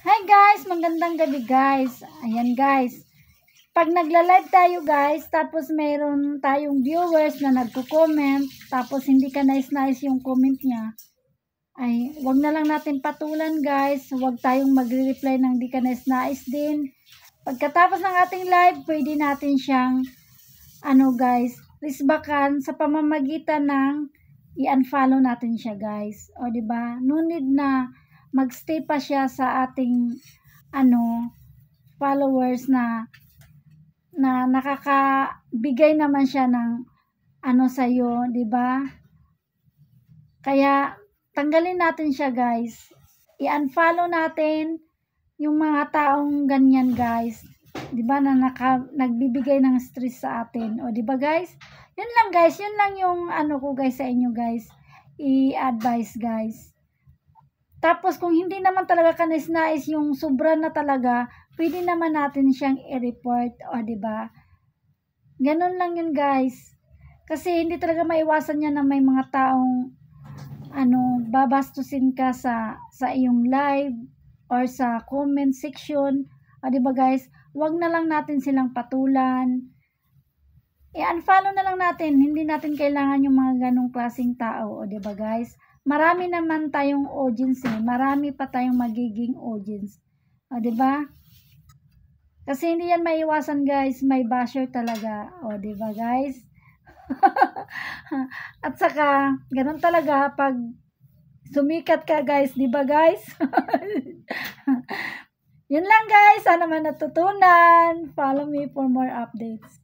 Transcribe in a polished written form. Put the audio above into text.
Hi guys, magandang gabi guys. Ayan guys. Pag nagla-live tayo guys, tapos mayroon tayong viewers na nagko-comment, tapos hindi ka nice yung comment niya, ay wag na lang natin patulan guys. Wag tayong magre-reply ng di ka nice din. Pagkatapos ng ating live, pwede natin siyang guys, risbakan sa pamamagitan ng i-unfollow natin siya guys. O di ba? No need na magstay pa siya sa ating followers na nakakabigay naman siya ng sa iyo, 'di ba? Kaya tanggalin natin siya, guys. I-unfollow natin yung mga taong ganyan, guys. 'Di ba na nagbibigay ng stress sa atin. O 'di ba, guys? Yun lang, guys. Yun lang yung ko guys sa inyo, guys. I-advise, guys. Tapos kung hindi naman talaga kanais-nais yung sobra na talaga, pwede naman natin siyang i-report, o 'di ba? Ganun lang yun, guys. Kasi hindi talaga maiwasan yan na may mga taong babastusin ka sa iyong live or sa comment section. O 'di ba, guys? Wag na lang natin silang patulan. I-unfollow na lang natin. Hindi natin kailangan yung mga ganong klaseng tao, o 'di ba, guys? Marami naman tayong audience Marami pa tayong magiging audience. O, 'di ba? Kasi hindi yan maiwasan, guys. May basher talaga. O, 'di ba, guys? At saka, ganun talaga pag sumikat ka, guys. 'Di ba, guys? Yun lang, guys. Sana man natutunan. Follow me for more updates.